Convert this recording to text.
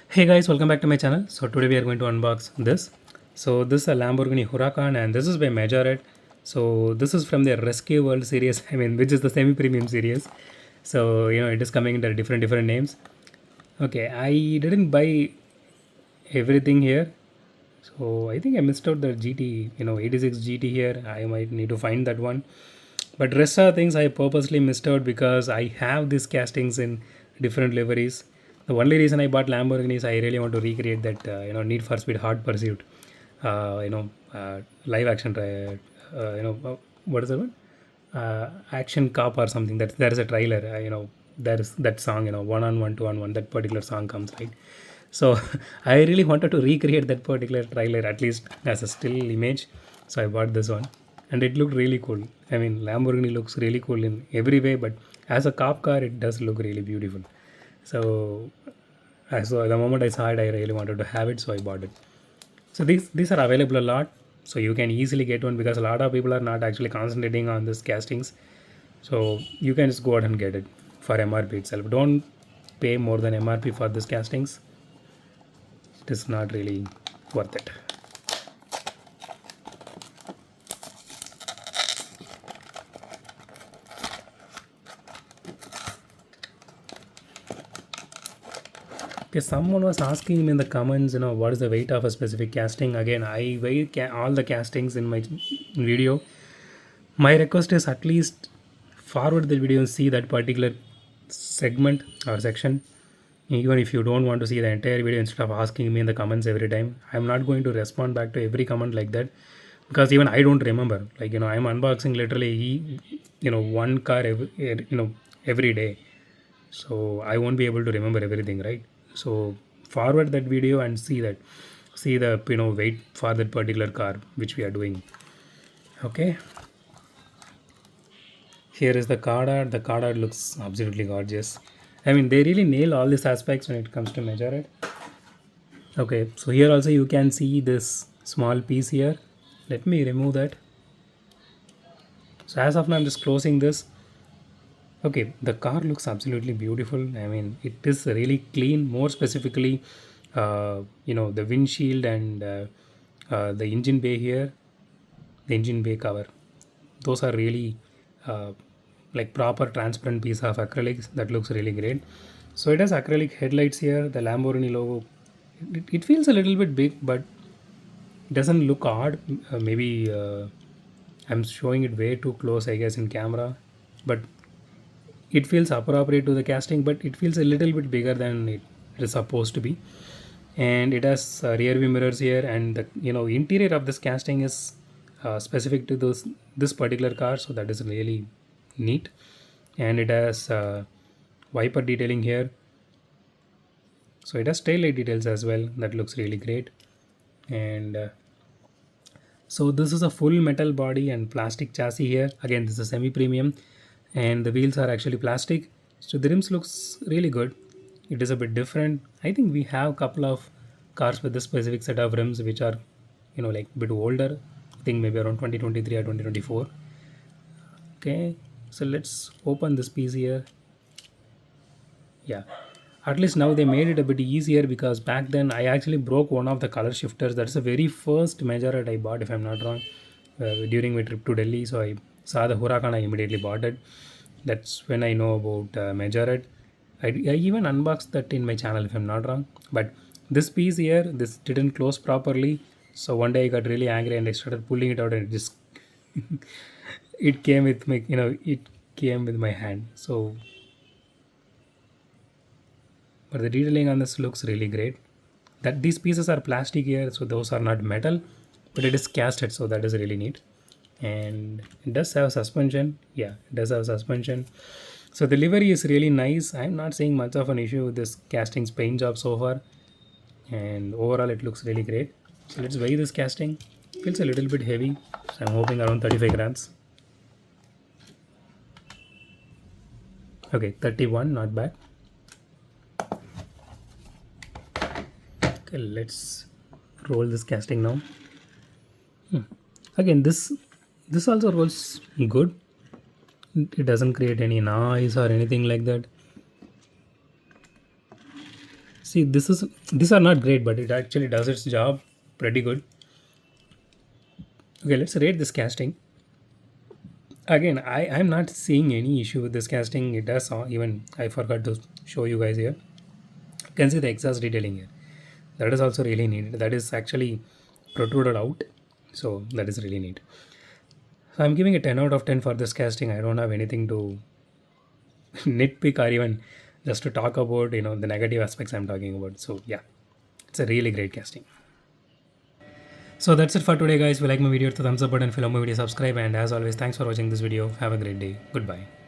Hey guys, welcome back to my channel. So today we are going to unbox this. So this is a Lamborghini Huracan and this is by Majorette. So this is from the Rescue World series, which is the semi-premium series. So it is coming under different names. Okay, I didn't buy everything here. So I think I missed out the GT, 86 GT here. I might need to find that one. But rest of the things I purposely missed out because I have these castings in different liveries. The only reason I bought Lamborghini is I really want to recreate that Need for Speed Hot Pursuit, live action. What is that one? Action cop or something. That there is a trailer. There is that song. One on one, two on one. That particular song comes right. So I really wanted to recreate that particular trailer at least as a still image. So I bought this one, and it looked really cool. Lamborghini looks really cool in every way, but as a cop car, it does look really beautiful. So, so the moment I saw it, I really wanted to have it, so I bought it. So these are available a lot, so you can easily get one because a lot of people are not actually concentrating on this castings. So you can just go out and get it for MRP itself. Don't pay more than MRP for this castings. It is not really worth it. Okay, someone was asking me in the comments, what is the weight of a specific casting? Again, I weigh all the castings in my video. My request is at least forward the video and see that particular segment or section. Even if you don't want to see the entire video, instead of asking me in the comments every time, I'm not going to respond back to every comment like that because even I don't remember. I'm unboxing literally, one car every day, so I won't be able to remember everything, right? So forward that video and see the weight for that particular car which we are doing. Okay, here is the card art. The card art looks absolutely gorgeous. They really nail all these aspects when it comes to Majorette. Okay, so here also you can see this small piece here. Let me remove that. So as of now I'm just closing this. Okay, the car looks absolutely beautiful. It is really clean. More specifically, the windshield and the engine bay here, the engine bay cover. Those are really uh, like proper transparent piece of acrylics that looks really great. So it has acrylic headlights here. The Lamborghini logo. It feels a little bit big, but it doesn't look odd. Maybe I'm showing it way too close, I guess, in camera, but it feels appropriate to the casting, but it feels a little bit bigger than it is supposed to be. And it has rear view mirrors here, and the interior of this casting is specific to this particular car, so that is really neat. And it has wiper detailing here, so it has tail light details as well. That looks really great. And so this is a full metal body and plastic chassis here. Again, this is semi premium, and the wheels are actually plastic. So the rims looks really good. It is a bit different. I think we have couple of cars with this specific set of rims which are like a bit older. I think maybe around 2023 or 2024. Okay, so let's open this piece here. Yeah, at least now they made it a bit easier because back then I actually broke one of the color shifters. That's the very first Majorette I bought, if I'm not wrong, during my trip to Delhi. So I saw the Huracan, I immediately bought it. That's when I know about Majorette. I even unboxed that in my channel, if I'm not wrong. But this piece here, this didn't close properly. So one day I got really angry and I started pulling it out, and it just it came with my it came with my hand. So but the detailing on this looks really great. That these pieces are plastic here, so those are not metal, but it is casted, so that is really neat. And it does have suspension. Yeah, it does have suspension. So the livery is really nice. I'm not seeing much of an issue with this casting's paint job so far, and overall it looks really great. So let's weigh this casting. Feels a little bit heavy, so I'm hoping around 35 grams. Okay, 31, not bad. Okay, let's roll this casting now. Again, this also rolls good. It doesn't create any noise or anything like that. See, these are not great, but it actually does its job pretty good. Okay, let's rate this casting. Again, I'm not seeing any issue with this casting. It does even I forgot to show you guys here. You can see the exhaust detailing here. That is also really neat. That is actually protruded out. So that is really neat. So I'm giving a 10 out of 10 for this casting. I don't have anything to nitpick or even just to talk about, the negative aspects I'm talking about. So yeah, it's a really great casting. So that's it for today, guys. If you like my video, hit the thumbs up button. If you love my video, subscribe. And as always, thanks for watching this video. Have a great day. Goodbye.